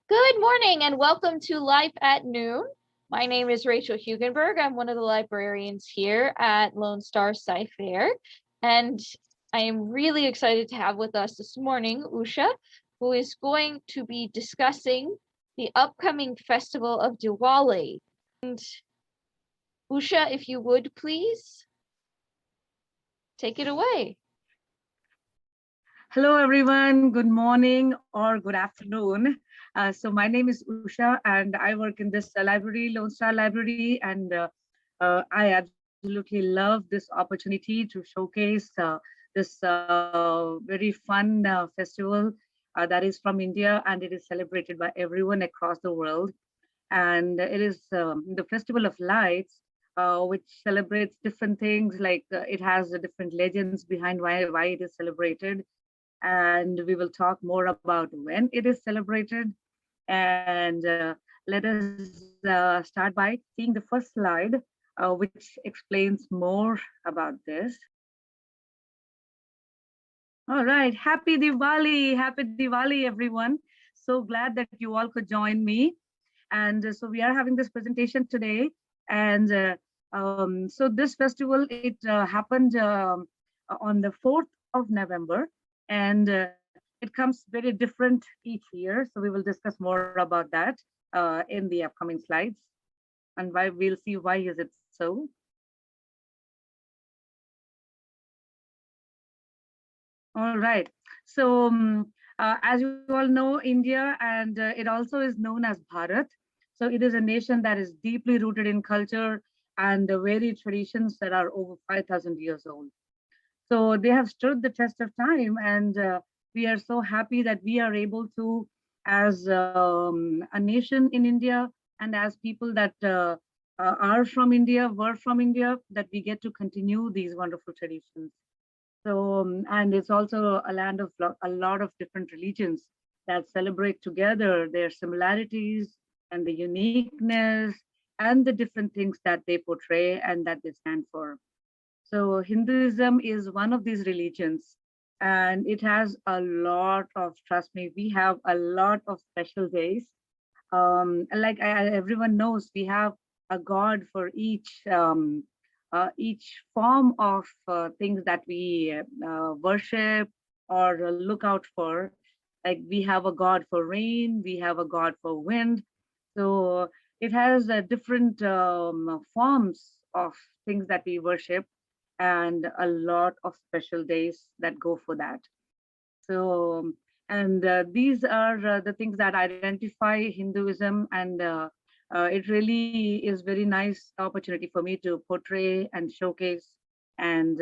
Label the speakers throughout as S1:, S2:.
S1: Good morning and welcome to Life at Noon. My name is Rachel Hugenberg. I'm one of the librarians here at Lone Star Sci-Fair, and I am really excited to have with us this morning Usha, who is going to be discussing the upcoming festival of Diwali. And Usha, if you would please take it away.
S2: Hello, everyone. Good morning or good afternoon. So my name is Usha, and I work in this library, Lone Star Library, and I absolutely love this opportunity to showcase this very fun festival that is from India, and it is celebrated by everyone across the world. And it is the Festival of Lights, which celebrates different things. Like it has different legends behind why it is celebrated, and we will talk more about when it is celebrated. And let us start by seeing the first slide, which explains more about this. All right, happy Diwali, everyone. So glad that you all could join me. And so we are having this presentation today. And so this festival, it happened on the 4th of November. And it comes very different each year. So we will discuss more about that in the upcoming slides, and why we'll see why is it so. All right. So as you all know, India, and it also is known as Bharat. So it is a nation that is deeply rooted in culture and the very traditions that are over 5,000 years old. So they have stood the test of time, and we are so happy that we are able to, as a nation in India, and as people that are from India, were from India, that we get to continue these wonderful traditions. So, and it's also a land of a lot of different religions that celebrate together their similarities and the uniqueness and the different things that they portray and that they stand for. So Hinduism is one of these religions, and it has a lot of, trust me, we have a lot of special days. Like everyone knows, we have a god for each form of things that we worship or look out for. Like we have a god for rain, we have a god for wind. So it has different forms of things that we worship, and a lot of special days that go for that. So, and these are the things that identify Hinduism, and it really is very nice opportunity for me to portray and showcase and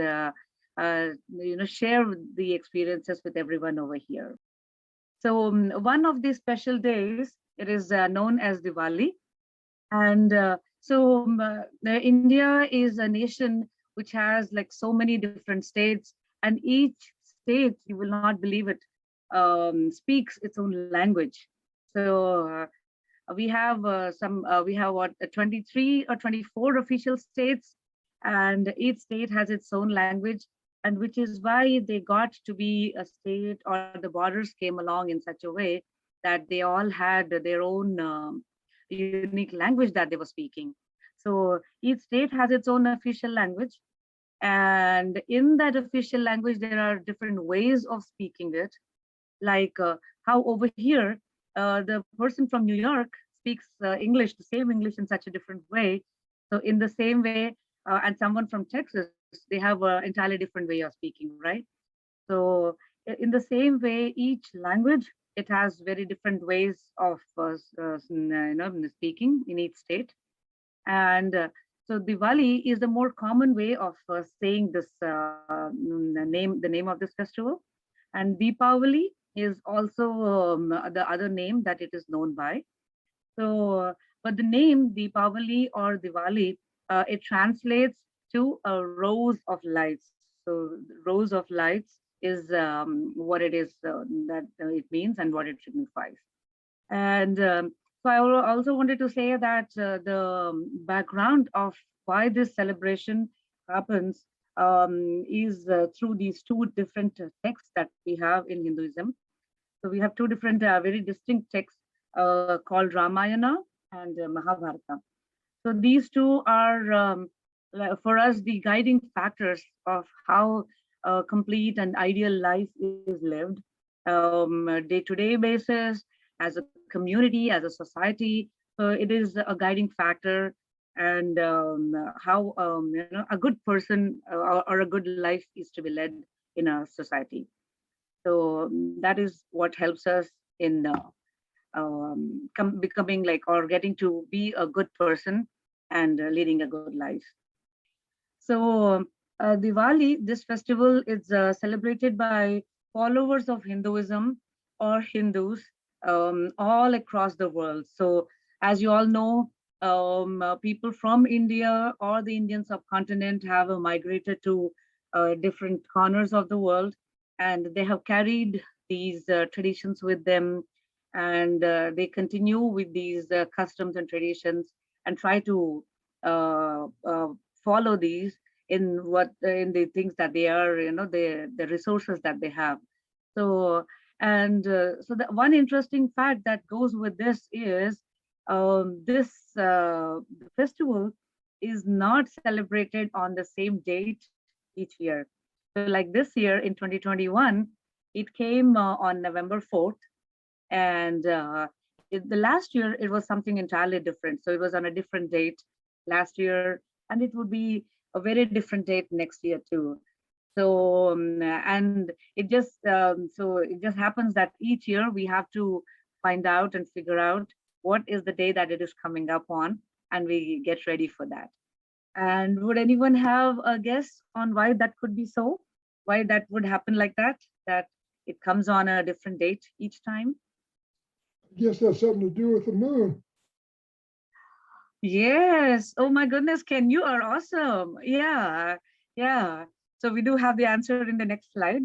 S2: share the experiences with everyone over here. So one of these special days, it is known as Diwali, and India is a nation which has like so many different states, and each state, you will not believe it, speaks its own language. So we have what 23 or 24 official states, and each state has its own language, and which is why they got to be a state, or the borders came along in such a way that they all had their own unique language that they were speaking. So each state has its own official language, and in that official language there are different ways of speaking it. Like how over here the person from New York speaks English, the same English, in such a different way. So in the same way, and someone from Texas, they have an entirely different way of speaking, right? So in the same way, each language, it has very different ways of speaking in each state. And so Diwali is the more common way of saying this the name of this festival. And Deepavali is also the other name that it is known by. So, but the name Deepavali or Diwali, it translates to a rose of lights. So, rose of lights is what it is that it means and what it signifies. And so I also wanted to say that the background of why this celebration happens is through these two different texts that we have in Hinduism. So we have two different very distinct texts. called Ramayana and Mahabharata. So these two are, for us, the guiding factors of how a complete and ideal life is lived, day-to-day basis, as a community, as a society. It is a guiding factor, and how a good person or a good life is to be led in a society. So that is what helps us in becoming like, or getting to be a good person and leading a good life. So Diwali, this festival is celebrated by followers of Hinduism or Hindus all across the world. So as you all know, people from India or the Indian subcontinent have migrated to different corners of the world, and they have carried these traditions with them, and they continue with these customs and traditions and try to uh, uh, follow these in the things that they are, the resources that they have. So so the one interesting fact that goes with this is, this festival is not celebrated on the same date each year. So like this year in 2021, it came on November 4th, and the last year it was something entirely different. So it was on a different date last year, and it would be a very different date next year too. So and it just happens that each year we have to find out and figure out what is the day that it is coming up on, and we get ready for that. And would anyone have a guess on why that could be so? Why that would happen like that? That it comes on a different date each time?
S3: I guess that's something to do with the moon.
S2: Yes. Oh my goodness, Ken, you are awesome. Yeah. Yeah. So we do have the answer in the next slide.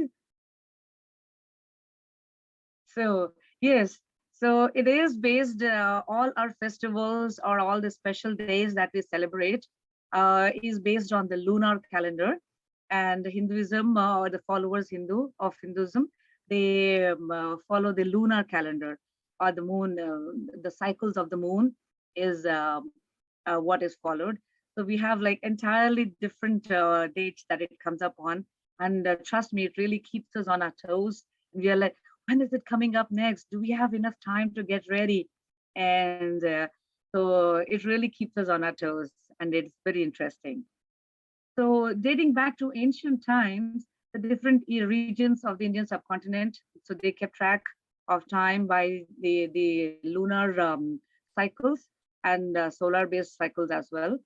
S2: So yes, so it is based, all our festivals or all the special days that we celebrate is based on the lunar calendar. And Hinduism, or the followers of Hinduism, they follow the lunar calendar, or the moon, the cycles of the moon is what is followed. So we have like entirely different dates that it comes up on. And trust me, it really keeps us on our toes. We are like, when is it coming up next? Do we have enough time to get ready? And so it really keeps us on our toes, and it's very interesting. So dating back to ancient times, the different regions of the Indian subcontinent, so they kept track of time by the lunar cycles and solar-based cycles as well.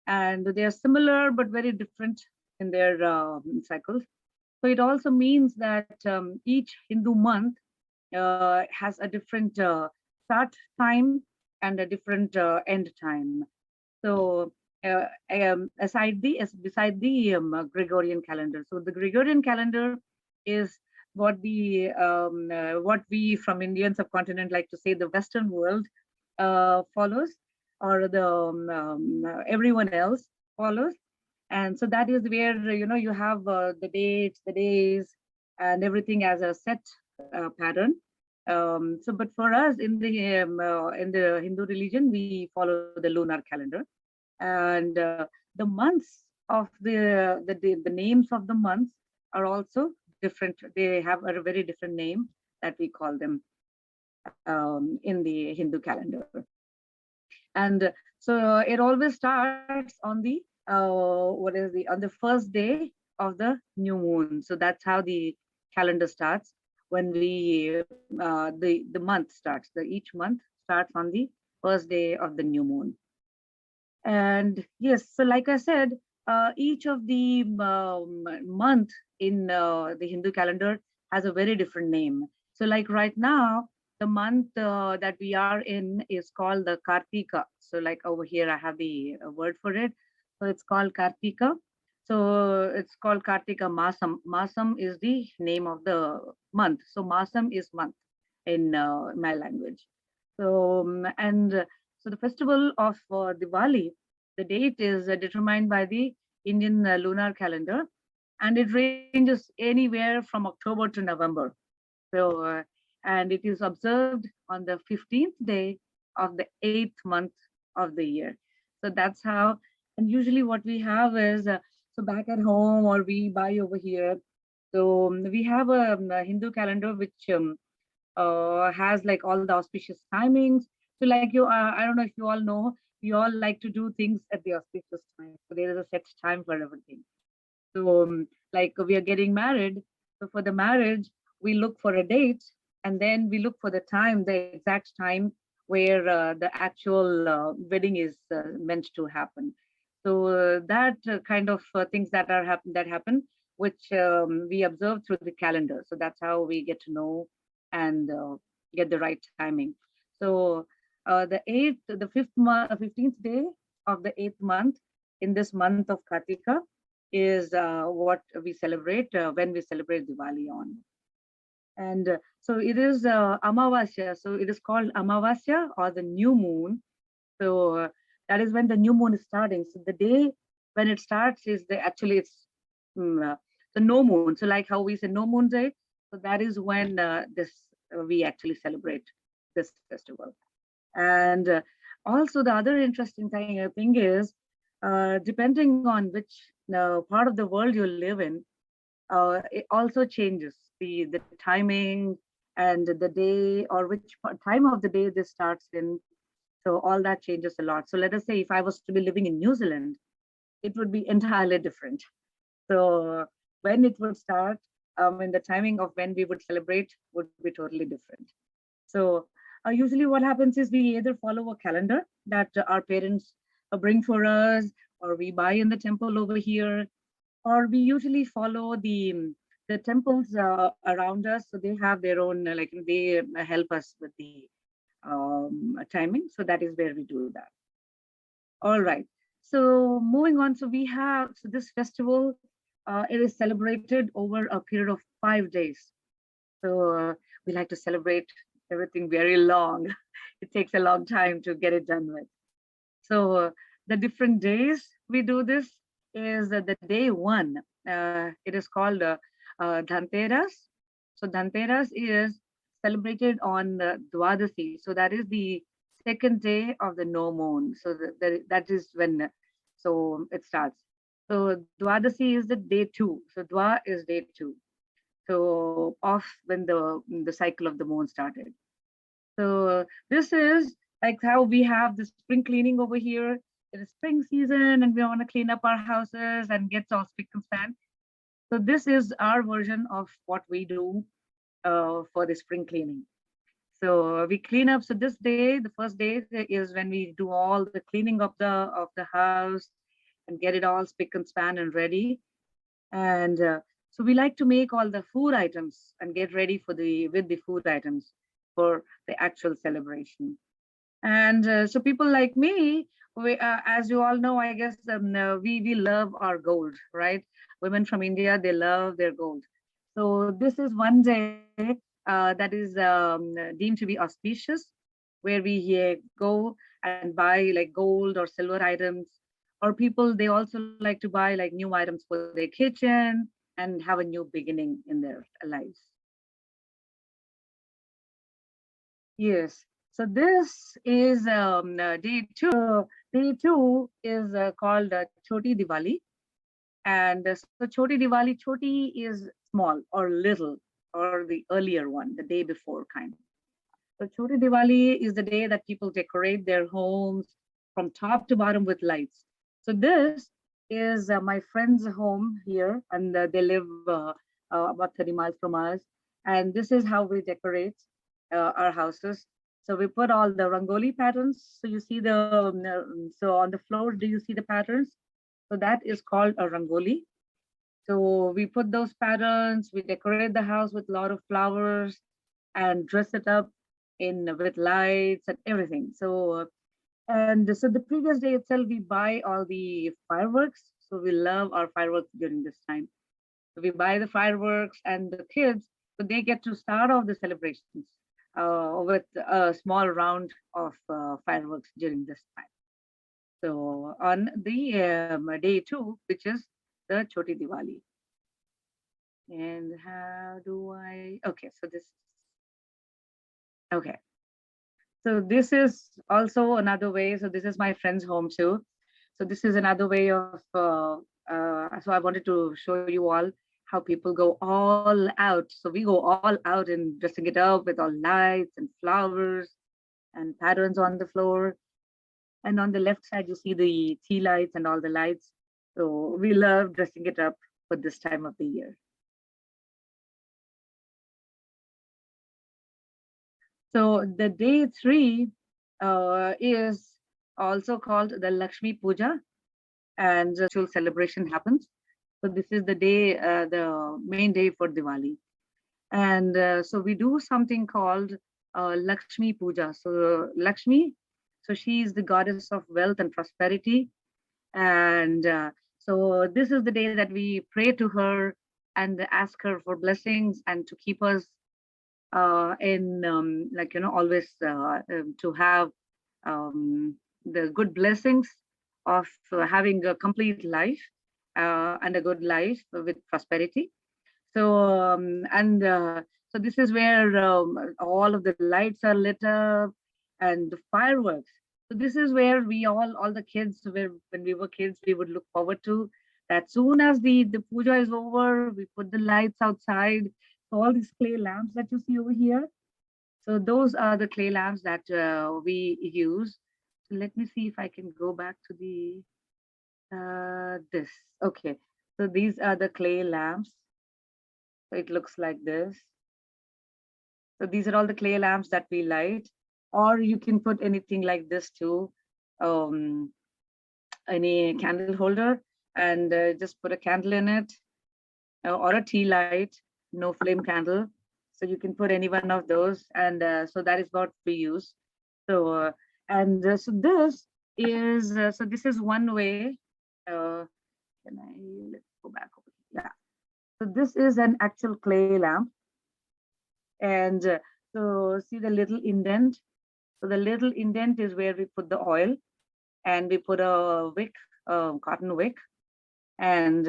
S2: And they are similar but very different in their cycles. So it also means that each Hindu month has a different start time and a different end time. So beside the Gregorian calendar. So the Gregorian calendar is what we from Indian subcontinent like to say the Western world follows, or the everyone else follows. And so that is where you have the dates, the days, and everything as a set pattern. So but for us in the Hindu religion, we follow the lunar calendar. And the months of the names of the months are also different. They have a very different name that we call them in the Hindu calendar. And so it always starts on the on the first day of the new moon. So that's how the calendar starts, when we the month starts. Each month starts on the first day of the new moon. And yes, so like I said, each of the month in the Hindu calendar has a very different name. So like right now, the month that we are in is called the Kartika. So like over here, I have the word for it. So it's called Kartika. So it's called Kartika Masam. Masam is the name of the month. So Masam is month in my language. So so the festival of Diwali, the date is determined by the Indian lunar calendar, and it ranges anywhere from October to November. So and it is observed on the 15th day of the 8th month of the year. So that's how, and usually what we have is, so back at home or we buy over here. So we have a Hindu calendar which has like all the auspicious timings. So like I don't know if you all know, we all like to do things at the auspicious time. So there is a set time for everything. So like we are getting married. So for the marriage, we look for a date, and then we look for the time, the exact time where the actual wedding is meant to happen. So that kind of things that happen, which we observe through the calendar. So that's how we get to know and get the right timing. So the 15th day of the 8th month in this month of Kartika is what we celebrate when we celebrate Diwali on. And so it is Amavasya. So it is called Amavasya or the new moon. So that is when the new moon is starting. So the day when it starts is actually it's the no moon. So like how we say no moon day. So that is when we actually celebrate this festival. And also the other interesting thing is, depending on which part of the world you live in, it also changes the timing and the day or which time of the day this starts in. So all that changes a lot. So let us say if I was to be living in New Zealand, it would be entirely different. So when it would start, and the timing of when we would celebrate would be totally different. So usually what happens is we either follow a calendar that our parents bring for us, or we buy in the temple over here, or we usually follow the temples around us. So they have their own, like they help us with the timing. So that is where we do that. All right. So moving on, so we have, so this festival, it is celebrated over a period of 5 days. So we like to celebrate everything very long. It takes a long time to get it done with. So the different days we do this is the day one. It is called Dhanteras. So Dhanteras is celebrated on Dwadasi. So that is the second day of the no moon. So that is when, so it starts. So Dwadasi is the day two. So Dwa is day two. So off when the cycle of the moon started. So this is like how we have the spring cleaning over here. It is spring season and we want to clean up our houses and get all spick and span. So this is our version of what we do for the spring cleaning. So we clean up. So this day, the first day is when we do all the cleaning of the house and get it all spick and span and ready. And so we like to make all the food items and get ready for with the food items for the actual celebration. And so people like me, as you all know, I guess we love our gold, right? Women from India, they love their gold. So this is one day that is deemed to be auspicious, where we go and buy like gold or silver items. Or people, they also like to buy like new items for their kitchen and have a new beginning in their lives. Yes. So this is day two. Day two is called Choti Diwali. And so Choti Diwali, Choti is small or little, or the earlier one, the day before kind. So Choti Diwali is the day that people decorate their homes from top to bottom with lights. So this is my friend's home here, and they live about 30 miles from us. And this is how we decorate our houses. So we put all the rangoli patterns. So you see so on the floor, do you see the patterns? So that is called a rangoli. So we put those patterns, we decorate the house with a lot of flowers and dress it up in with lights and everything. So and so the previous day itself, we buy all the fireworks. So we love our fireworks during this time. So we buy the fireworks, and the kids, so they get to start off the celebrations with a small round of fireworks during this time. So on the day two, which is the Choti Diwali. And how do I, okay, so this Okay. So this is also another way. So this is my friend's home too. So this is another way of, so I wanted to show you all how people go all out. So we go all out in dressing it up with all lights and flowers and patterns on the floor. And on the left side, you see the tea lights and all the lights. So we love dressing it up for this time of the year. So the day 3 is also called the Lakshmi Puja, and the actual celebration happens. So this is the day, the main day for Diwali. And so we do something called Lakshmi Puja. So Lakshmi, so she is the goddess of wealth and prosperity. And so this is the day that we pray to her and ask her for blessings and to keep us in like, always to have the good blessings of having a complete life and a good life with prosperity. So so this is where all of the lights are lit up and the fireworks. So this is where we all the kids, where when we were kids, we would look forward to that. Soon as the puja is over, we put the lights outside. So all these clay lamps that you see over here, so those are the clay lamps that we use. So let me see if I can go back to the this. Okay, so these are the clay lamps. So it looks like this. So these are all the clay lamps that we light, or you can put anything like this too, um, any candle holder, and just put a candle in it, or a tea light, no flame candle. So you can put any one of those, and so that is what we use. So and so this is one way. Can I let's go back over here? Yeah. So this is an actual clay lamp, and so see the little indent. So the little indent is where we put the oil, and we put a wick, cotton wick, and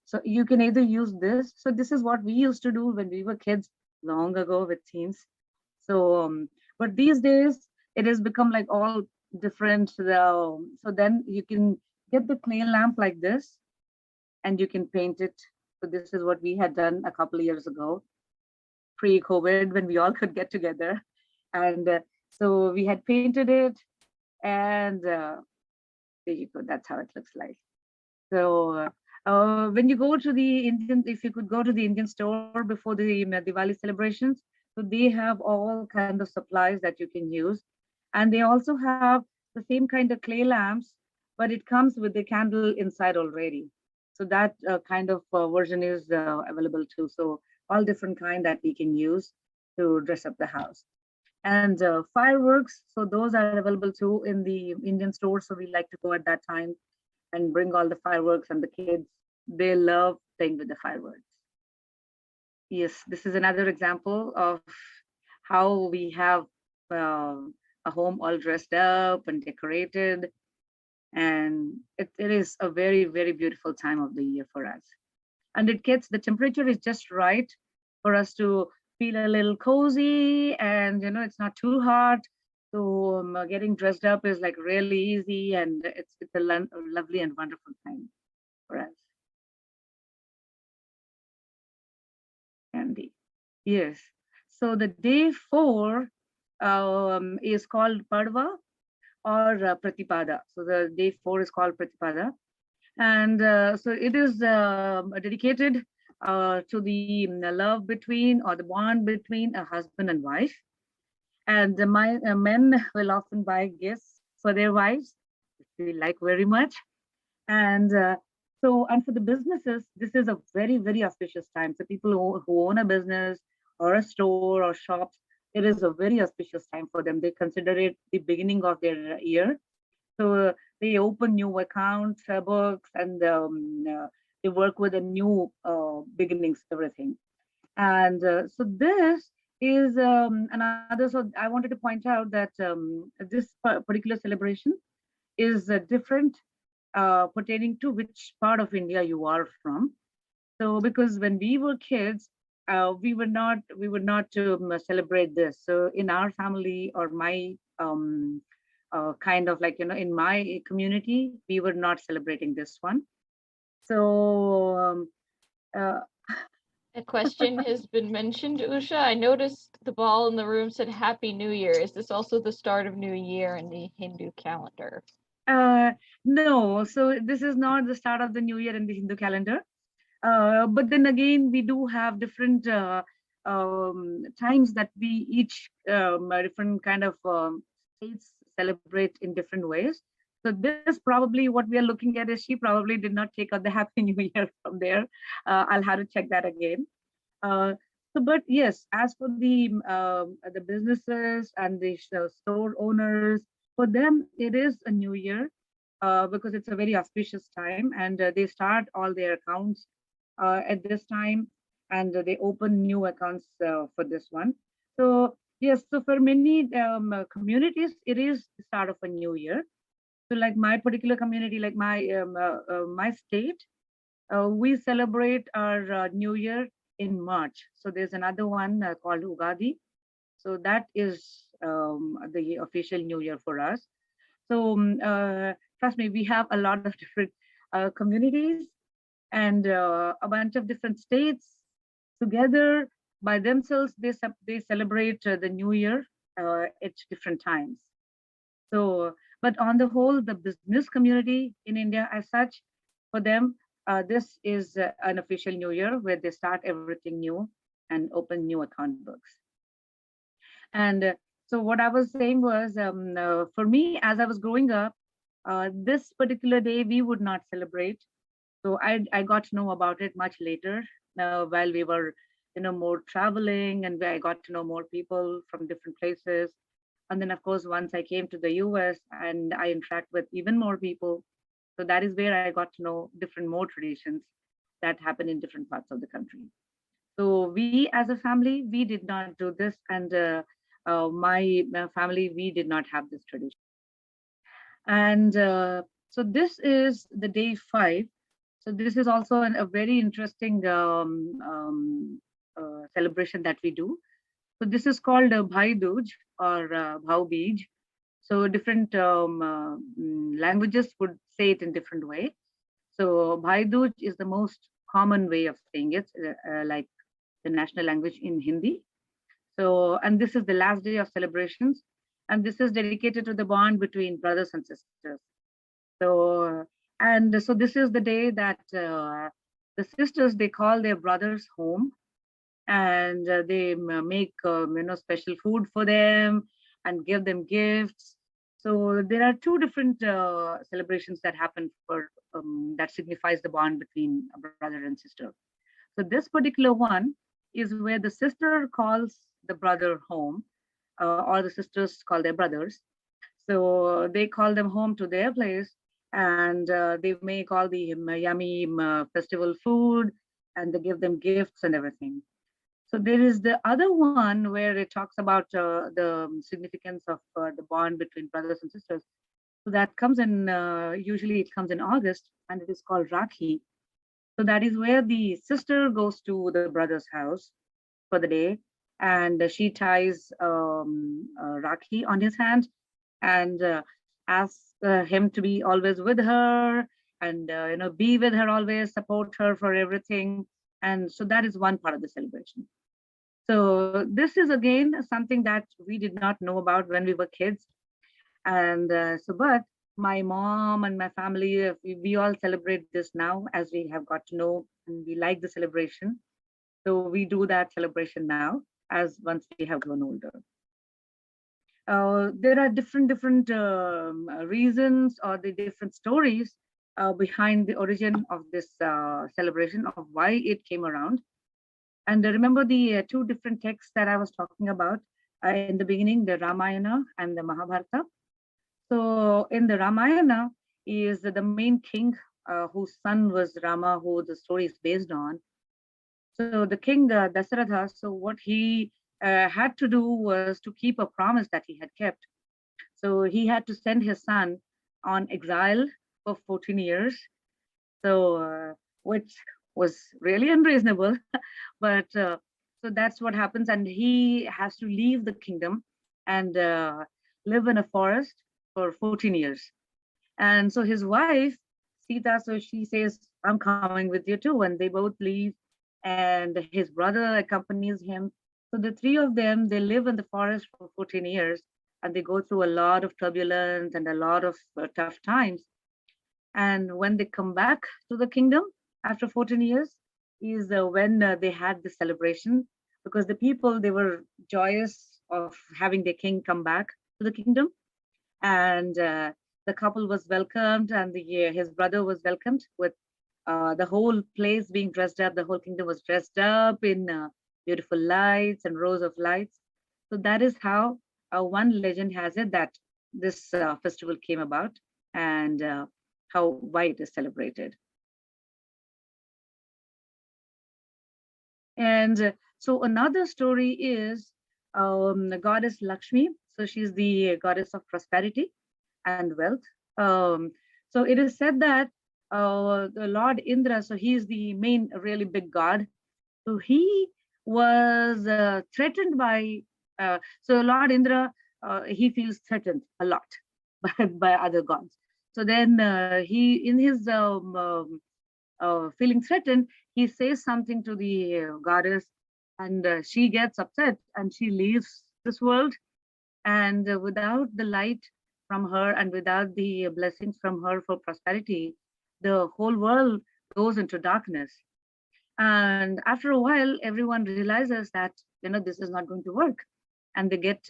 S2: so you can either use this. So this is what we used to do when we were kids long ago with teens. So but these days it has become like all different. So then you can get the clay lamp like this, and you can paint it. So this is what we had done a couple of years ago, pre-COVID, when we all could get together. And so we had painted it, and there you go. That's how it looks like. So when you go to the Indian, if you could go to the Indian store before the Diwali celebrations, so they have all kind of supplies that you can use, and they also have the same kind of clay lamps, but it comes with the candle inside already. So that kind of version is available too. So all different kind that we can use to dress up the house. And fireworks, so those are available too in the Indian store. So we like to go at that time and bring all the fireworks, and the kids, they love playing with the fireworks. Yes, this is another example of how we have a home all dressed up and decorated, and it is a very, very beautiful time of the year for us. And it gets, the temperature is just right for us to feel a little cozy, and it's not too hot. So getting dressed up is like really easy, and it's a lovely and wonderful time for us. Andy, yes. So the day 4 is called Padva or Pratipada. So the day 4 is called Pratipada, and so it is dedicated to the love between, or the bond between, a husband and wife. And the men will often buy gifts for their wives, which we like very much. And and for the businesses, this is a very, very auspicious time. So people who own a business or a store or shops, it is a very auspicious time for them. They consider it the beginning of their year. So they open new accounts, books, and they work with a new beginnings, everything. And so this is another. So I wanted to point out that this particular celebration is different pertaining to which part of India you are from. So because when we were kids, we would not celebrate this. So in our family, or my kind of like, in my community, we were not celebrating this one. So uh,
S1: A question has been mentioned, Usha. I noticed the ball in the room said Happy New Year. Is this also the start of New Year in the Hindu calendar?
S2: uh, no, so this is not the start of the new year in the Hindu calendar. But then again, we do have different times that we each different kind of states celebrate in different ways. So this probably what we are looking at is she probably did not take out the Happy New Year from there. I'll have to check that again. Uh, so, but yes, as for the businesses and the store owners, for them it is a new year because it's a very auspicious time, and they start all their accounts at this time, and they open new accounts for this one. So yes, so for many communities, it is the start of a new year. So like my particular community, like my state, we celebrate our New Year in March. So there's another one called Ugadi. So that is the official New Year for us. So trust me, we have a lot of different communities and a bunch of different states together by themselves. They celebrate the New Year at different times. So, but on the whole, the business community in India as such, for them, this is an official new year where they start everything new and open new account books. And so what I was saying was, for me, as I was growing up, this particular day we would not celebrate. So I got to know about it much later, while we were, more traveling, and I got to know more people from different places. And then, of course, once I came to the US and I interact with even more people, so that is where I got to know different more traditions that happen in different parts of the country. So we, as a family, we did not do this, and my family, we did not have this tradition. And so this is the day 5. So this is also a very interesting celebration that we do. So this is called Bhai Dooj or Bhau Beej. So different languages would say it in different way. So Bhai Dooj is the most common way of saying it, like the national language in Hindi. So, and this is the last day of celebrations, and this is dedicated to the bond between brothers and sisters. So, and so this is the day that the sisters, they call their brothers home, and they make special food for them and give them gifts. So there are two different celebrations that happen for that signifies the bond between a brother and sister. So this particular one is where the sister calls the brother home, or the sisters call their brothers. So they call them home to their place, and they make all the yummy festival food, and they give them gifts and everything. So there is the other one where it talks about the significance of the bond between brothers and sisters. So that comes in, usually it comes in August, and it is called Rakhi. So that is where the sister goes to the brother's house for the day, and she ties Rakhi on his hand, and asks him to be always with her, and be with her always, support her for everything. And so that is one part of the celebration. So this is again something that we did not know about when we were kids. And but my mom and my family, we all celebrate this now as we have got to know, and we like the celebration. So we do that celebration now as once we have grown older. There are different reasons or the different stories behind the origin of this celebration, of why it came around. And remember the two different texts that I was talking about in the beginning, the Ramayana and the Mahabharata. So in the Ramayana is the main king whose son was Rama, who the story is based on. So the king Dasaratha, so what he had to do was to keep a promise that he had kept. So he had to send his son on exile for 14 years. So which was really unreasonable, but So that's what happens, and he has to leave the kingdom and live in a forest for 14 years. And so his wife, Sita, so she says, I'm coming with you too. And they both leave, and his brother accompanies him. So the three of them, they live in the forest for 14 years, and they go through a lot of turbulence and a lot of tough times. And when they come back to the kingdom after 14 years, is when they had the celebration, because the people, they were joyous of having their king come back to the kingdom. And the couple was welcomed, and his brother was welcomed with the whole place being dressed up. The whole kingdom was dressed up in beautiful lights and rows of lights. So that is how one legend has it that this festival came about, and why it is celebrated. And so another story is the goddess Lakshmi. So she's the goddess of prosperity and wealth. So it is said that the Lord Indra, so he is the main really big god. So he was threatened by, so Lord Indra, he feels threatened a lot by other gods. So then he, in his feeling threatened, he says something to the goddess, and she gets upset and she leaves this world. And without the light from her and without the blessings from her for prosperity, the whole world goes into darkness. And after a while, everyone realizes that, this is not going to work. And they get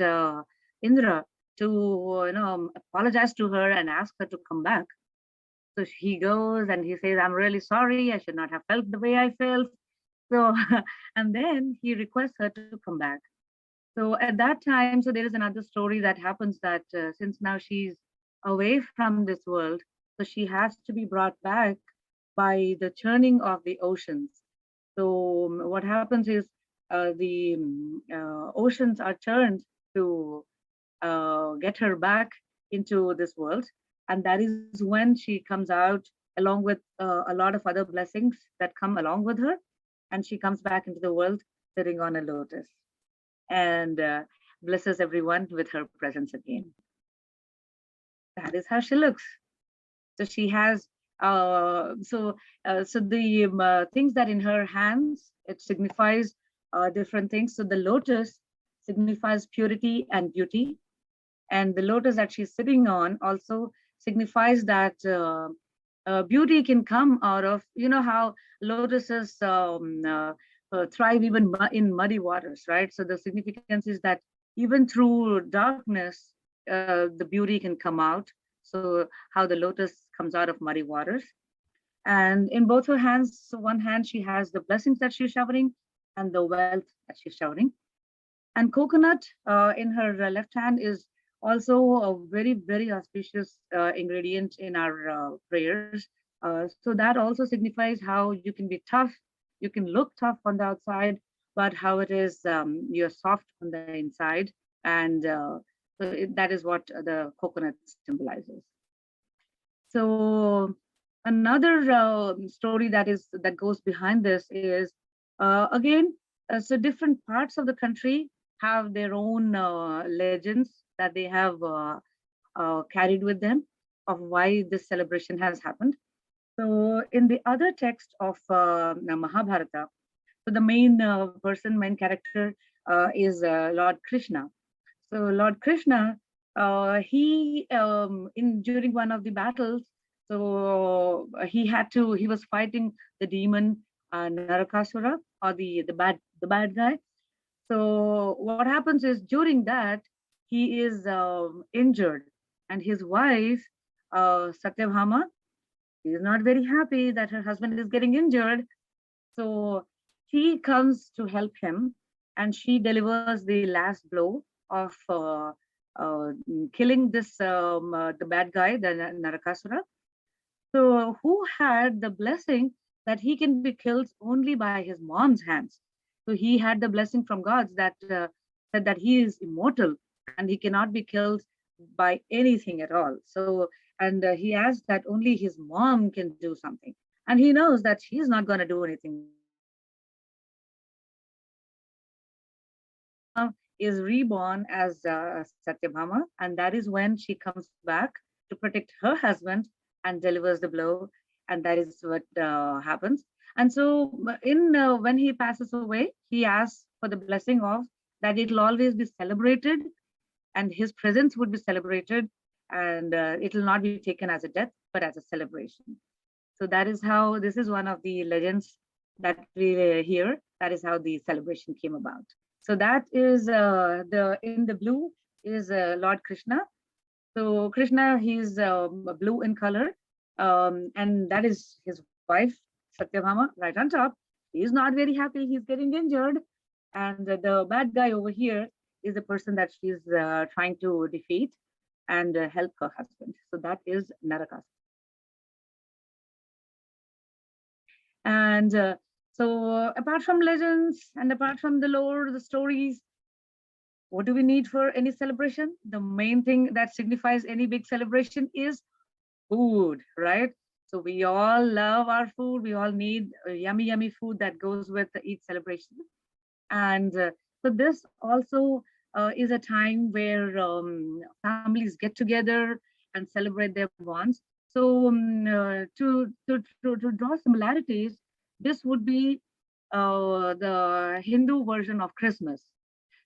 S2: Indra to, apologize to her and ask her to come back. So he goes and he says, I'm really sorry. I should not have felt the way I felt. So, and then he requests her to come back. So at that time, so there is another story that happens that since now she's away from this world, so she has to be brought back by the churning of the oceans. So what happens is the oceans are churned to get her back into this world. And that is when she comes out along with a lot of other blessings that come along with her. And she comes back into the world sitting on a lotus and blesses everyone with her presence again. That is how she looks. So she has so the things that in her hands, it signifies different things. So the lotus signifies purity and beauty, and the lotus that she's sitting on also signifies that beauty can come out of, how lotuses thrive even in muddy waters, right? So the significance is that even through darkness, the beauty can come out. So how the lotus comes out of muddy waters. And in both her hands, so one hand she has the blessings that she's showering and the wealth that she's showering. And coconut in her left hand is also a very, very auspicious ingredient in our prayers. So that also signifies how you can be tough, you can look tough on the outside, but how it is you're soft on the inside. And that is what the coconut symbolizes. So another story that goes behind this is again, so different parts of the country have their own legends that they have carried with them of why this celebration has happened. So in the other text of Mahabharata, so the main main character is Lord Krishna. So Lord Krishna, he during one of the battles, so he was fighting the demon Narakasura, or the bad guy. So what happens is during that he is injured, and his wife Satyabhama is not very happy that her husband is getting injured. So she comes to help him, and she delivers the last blow of killing the bad guy, the Narakasura. So who had the blessing that he can be killed only by his mom's hands. So he had the blessing from gods that said that he is immortal and he cannot be killed by anything at all. So, and he asked that only his mom can do something. And he knows that she's not going to do anything is reborn as Satyabhama, and that is when she comes back to protect her husband and delivers the blow, and that is what happens. And so, in when he passes away, he asks for the blessing of that it will always be celebrated, and his presence would be celebrated, and it will not be taken as a death, but as a celebration. So that is how this is one of the legends that we hear. That is how the celebration came about. So that is the in the blue is Lord Krishna. So Krishna, he's blue in color, and that is his wife Satyabhama right on top. He's not very happy. He's getting injured, and the bad guy over here is the person that she's trying to defeat and help her husband. So that is Narakas. And so apart from legends and apart from the lore, the stories, what do we need for any celebration? The main thing that signifies any big celebration is food, right? So we all love our food. We all need yummy, yummy food that goes with each celebration. And so this also is a time where families get together and celebrate their bonds. So to draw similarities, this would be the Hindu version of Christmas,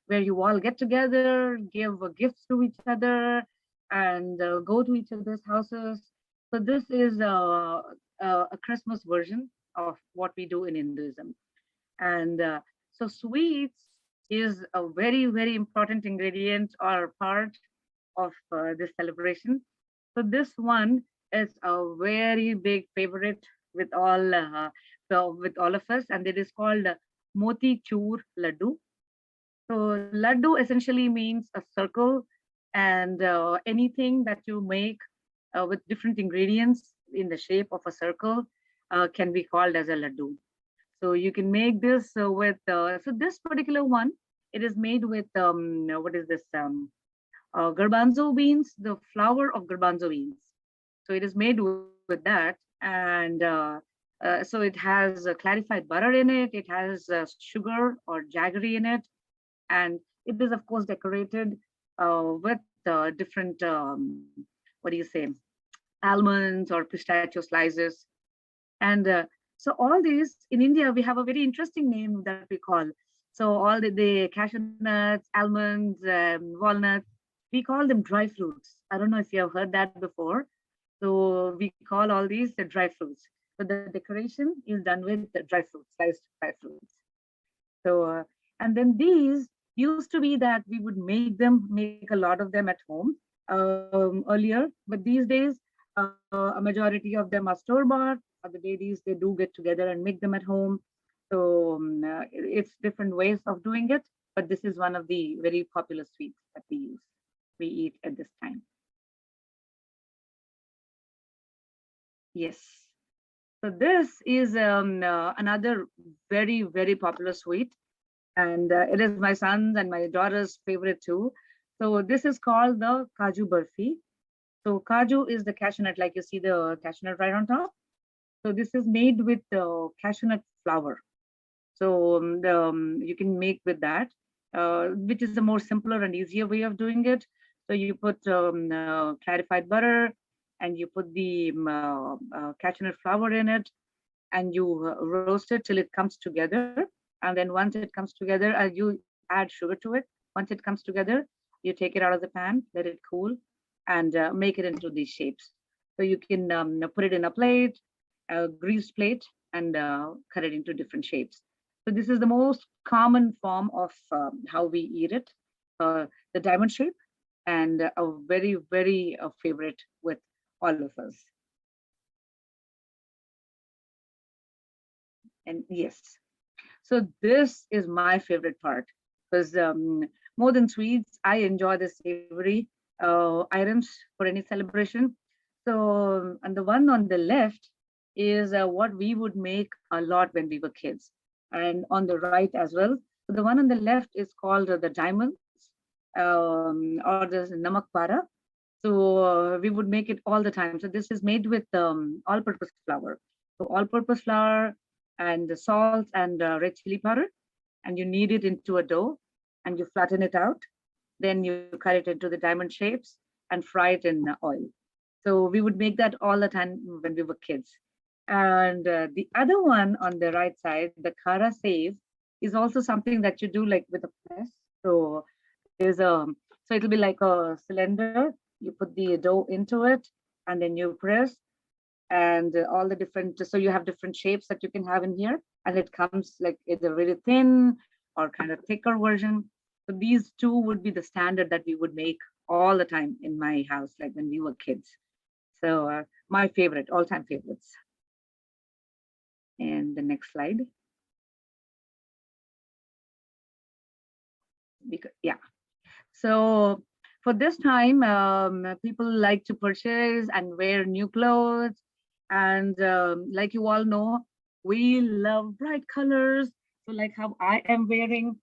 S2: where you all get together, give gifts to each other, and go to each other's houses. So this is a Christmas version of what we do in Hinduism. And so sweets is a very, very important ingredient or part of this celebration. So this one is a very big favorite with all of us, and it is called Moti Ladoo. So laddu essentially means a circle, and anything that you make with different ingredients in the shape of a circle can be called as a laddu. So you can make this with, so this particular one, it is made with, what is this, garbanzo beans, the flour of garbanzo beans. So it is made with that. And so it has clarified butter in it. It has sugar or jaggery in it. And it is, of course, decorated with different, what do you say, almonds or pistachio slices. And so all these in India, we have a very interesting name that we call. So all the cashew nuts, almonds, walnuts, we call them dry fruits. I don't know if you have heard that before. So we call all these the dry fruits. So the decoration is done with the dry fruits, sliced dry fruits. So, and then these used to be that we would make a lot of them at home earlier, but these days, a majority of them are store-bought. Other ladies, they do get together and make them at home. So it's different ways of doing it, but this is one of the very popular sweets that we eat at this time. Yes. So this is another very, very popular sweet, and it is my son's and my daughter's favorite too. So this is called the Kaju Burfi. So Kaju is the cashew nut, like you see the cashew nut right on top. So this is made with cashew nut flour. So you can make with that, which is a more simpler and easier way of doing it. So you put clarified butter, and you put the cashew nut flour in it, and you roast it till it comes together. And then once it comes together, you add sugar to it. Once it comes together, you take it out of the pan, let it cool, and make it into these shapes. So you can put it in a plate, a greased plate, and cut it into different shapes. So this is the most common form of how we eat it, the diamond shape, and a very, very favorite with all of us. And yes, so this is my favorite part, because more than sweets, I enjoy the savory items for any celebration. So, and the one on the left is what we would make a lot when we were kids, and on the right as well. So the one on the left is called the diamonds, or the namak para. So we would make it all the time. So this is made with all-purpose flour. So all-purpose flour and the salt and red chili powder, and you knead it into a dough. and you flatten it out. Then you cut it into the diamond shapes and fry it in oil. So we would make that all the time when we were kids. And the other one on the right side, the Kara save, is also something that you do like with a press. So there's a, so it'll be like a cylinder. You put the dough into it, and then you press, and all the different. So you have different shapes that you can have in here, and it comes like either very thin or kind of thicker version. So these two would be the standard that we would make all the time in my house, like when we were kids. So my favorite, all-time favorites. And the next slide. Because, yeah. So for this time, people like to purchase and wear new clothes. And like you all know, we love bright colors. So like how I am wearing.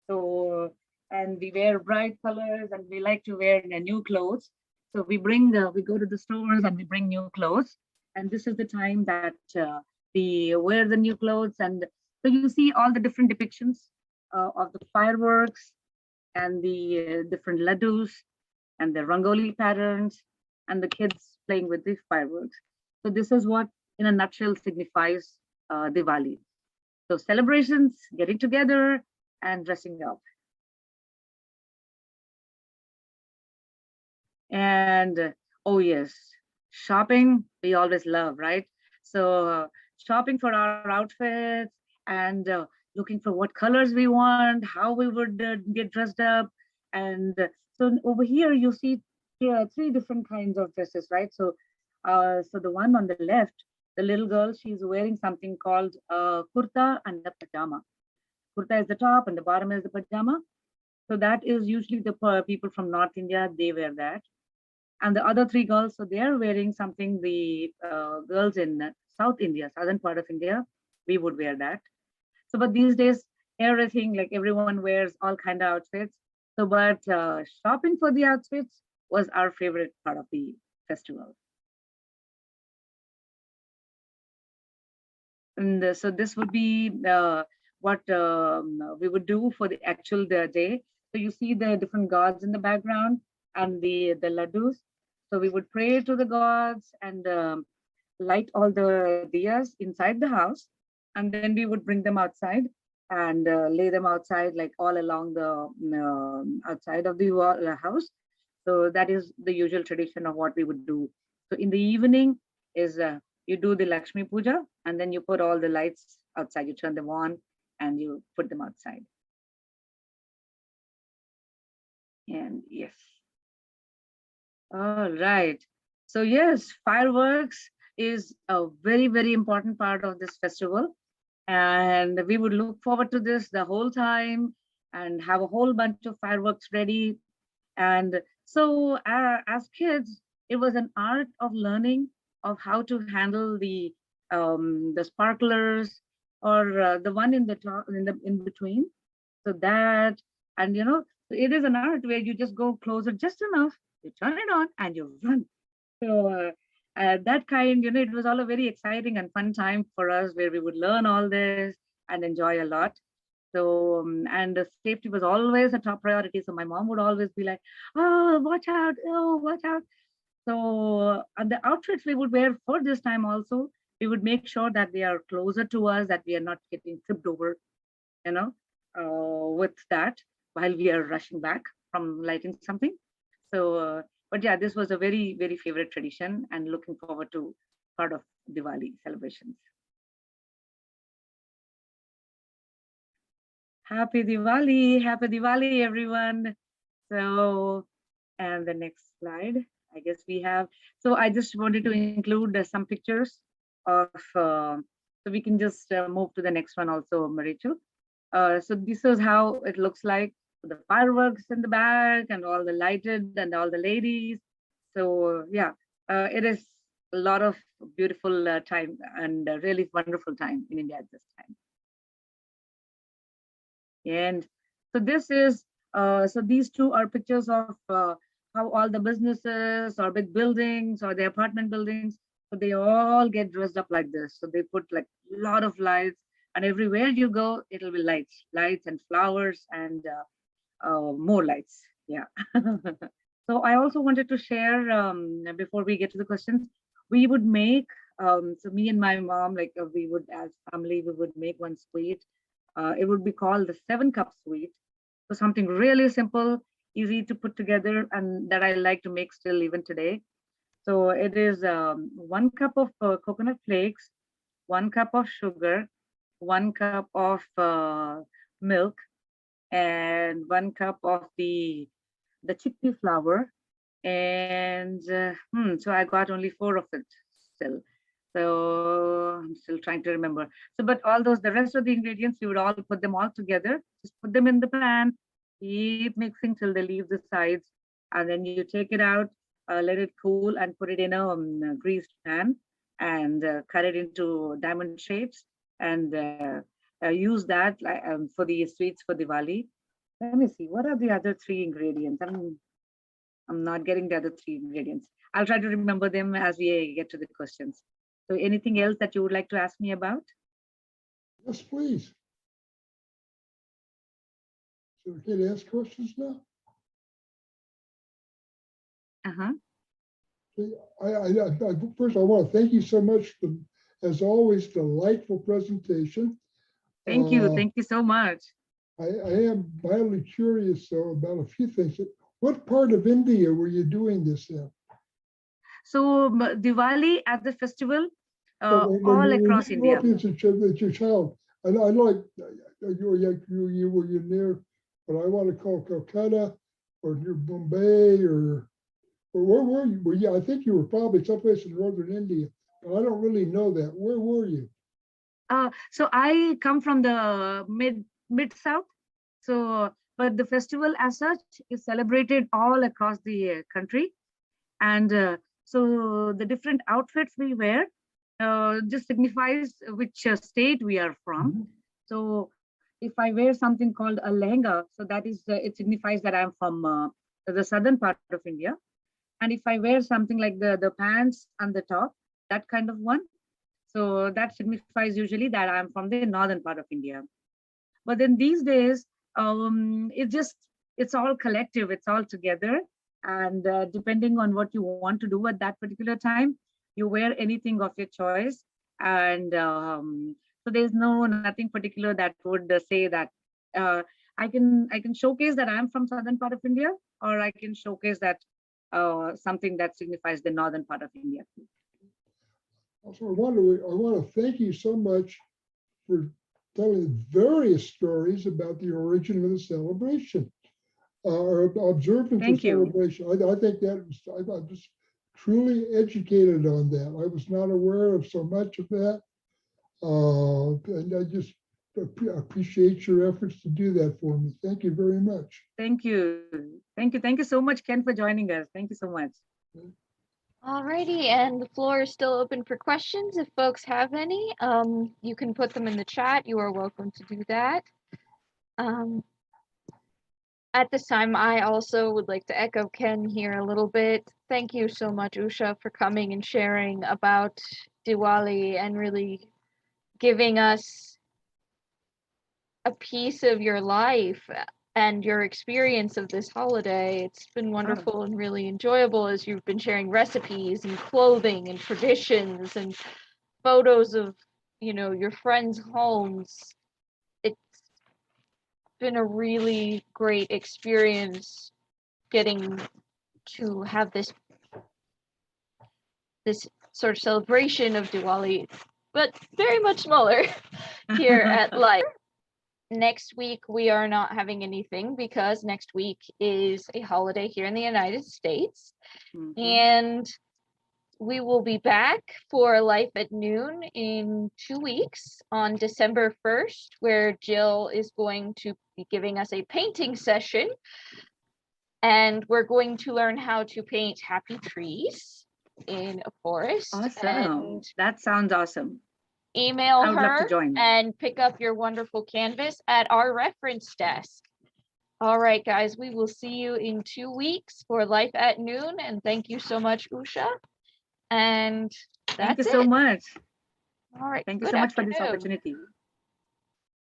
S2: So, and we wear bright colors and we like to wear new clothes. So we go to the stores and we bring new clothes. And this is the time that we wear the new clothes. And so you see all the different depictions of the fireworks and the different ladoos and the rangoli patterns and the kids playing with the fireworks. So this is what in a nutshell signifies Diwali. So celebrations, getting together and dressing up. And oh yes, shopping we always love, right? So shopping for our outfits and looking for what colors we want, how we would get dressed up. And so over here you see three different kinds of dresses, right? So so the one on the left, the little girl, she's wearing something called kurta and the pajama. Kurta is the top and the bottom is the pajama. So that is usually the people from North India, they wear that. And the other three girls, so they are wearing something, the girls in South India, southern part of India, we would wear that. So, but these days, everything, like everyone wears all kind of outfits. So, but shopping for the outfits was our favorite part of the festival. And so this would be what we would do for the actual day. So you see the different gods in the background and the laddus. So we would pray to the gods and light all the diyas inside the house. And then we would bring them outside and lay them outside, like all along the outside of the house. So that is the usual tradition of what we would do. So in the evening is you do the Lakshmi Puja, and then you put all the lights outside, you turn them on and you put them outside. And yes. All right. So yes, fireworks is a very, very important part of this festival. And we would look forward to this the whole time and have a whole bunch of fireworks ready. And so as kids, it was an art of learning of how to handle the sparklers or the one in the top, in between. So that, and you know, it is an art where you just go closer just enough, you turn it on and you run. So that kind, you know, it was all a very exciting and fun time for us where we would learn all this and enjoy a lot. So, and the safety was always a top priority. So my mom would always be like, oh, watch out, oh, watch out. So the outfits we would wear for this time also, we would make sure that they are closer to us, that we are not getting tripped over, you know, with that while we are rushing back from lighting something. So, but yeah, this was a very, very favorite tradition and looking forward to part of Diwali celebrations. Happy Diwali, everyone. So, and the next slide, I guess we have, so I just wanted to include some pictures of, so we can just move to the next one also, Marichu. So this is how it looks like, the fireworks in the back and all the lighted and all the ladies. So yeah, it is a lot of beautiful time and a really wonderful time in India at this time. And so this is, so these two are pictures of how all the businesses or big buildings or the apartment buildings, so they all get dressed up like this. So they put like a lot of lights, and everywhere you go, it'll be lights and flowers and more lights. Yeah. So I also wanted to share, before we get to the questions, we would make, so me and my mom, like we would, as family, we would make one sweet. It would be called the 7-cup sweet. So something really simple, easy to put together, and that I like to make still even today. So it is 1 cup of coconut flakes, 1 cup of sugar, 1 cup of milk, and 1 cup of the chickpea flour. And so I got only 4 of it still. So I'm still trying to remember. So, but all those, the rest of the ingredients, you would all put them all together, just put them in the pan, keep mixing till they leave the sides, and then you take it out, let it cool, and put it in a greased pan, and cut it into diamond shapes, and use that for the sweets for Diwali. Let me see, what are the other 3 ingredients? I'm not getting the other 3 ingredients. I'll try to remember them as we get to the questions. So anything else that you would like to ask me about?
S3: Yes, please. So okay to ask questions now?
S2: Uh-huh.
S3: First, I want to thank you so much for, as always, delightful presentation.
S2: Thank you. Thank you so much.
S3: I am mildly curious, though, about a few things. What part of India were you doing this in?
S2: So Diwali as a festival,
S3: When
S2: all
S3: you
S2: across
S3: grew
S2: India.
S3: up as your child, I like you were near what I want to call Calcutta or near Bombay or where were you? Were you? I think you were probably someplace in northern India, but I don't really know that. Where were you?
S2: So I come from the mid south. So, but the festival as such is celebrated all across the country, and so the different outfits we wear just signifies which state we are from.
S3: Mm-hmm.
S2: So if I wear something called a lehenga, so that is it signifies that I'm from the southern part of India. And if I wear something like the pants and the top, that kind of one, so that signifies usually that I'm from the northern part of India. But then these days, it's all collective, it's all together. And depending on what you want to do at that particular time, you wear anything of your choice. And so there's nothing particular that would say that I can showcase that I'm from southern part of India, or I can showcase that something that signifies the northern part of India.
S3: Also, I want to thank you so much for telling various stories about the origin of the celebration or observance
S2: Thank
S3: of
S2: you.
S3: celebration. I think that I was truly educated on that. I was not aware of so much of that. And I just appreciate your efforts to do that for me. Thank you very much.
S2: Thank you. Thank you. Thank you so much, Ken, for joining us. Thank you so much.
S1: Alrighty, and the floor is still open for questions. If folks have any, you can put them in the chat. You are welcome to do that. At this time, I also would like to echo Ken here a little bit. Thank you so much, Usha, for coming and sharing about Diwali and really giving us a piece of your life and your experience of this holiday. It's been wonderful and really enjoyable as you've been sharing recipes and clothing and traditions and photos of, your friends' homes. It's been a really great experience getting to have this sort of celebration of Diwali, but very much smaller here at Life. Next week, we are not having anything because next week is a holiday here in the United States.
S2: Mm-hmm.
S1: And we will be back for Life at Noon in 2 weeks on December 1st, where Jill is going to be giving us a painting session. And we're going to learn how to paint happy trees in a forest.
S2: Awesome.
S1: And
S2: that sounds awesome.
S1: Email
S2: I would love
S1: her
S2: to join.
S1: and pick up your wonderful canvas at our reference desk. All right, guys, we will see you in 2 weeks for Life at Noon. And thank you so much, Usha. And that's it.
S2: Thank you so much.
S1: All right.
S2: Thank you so much for this opportunity.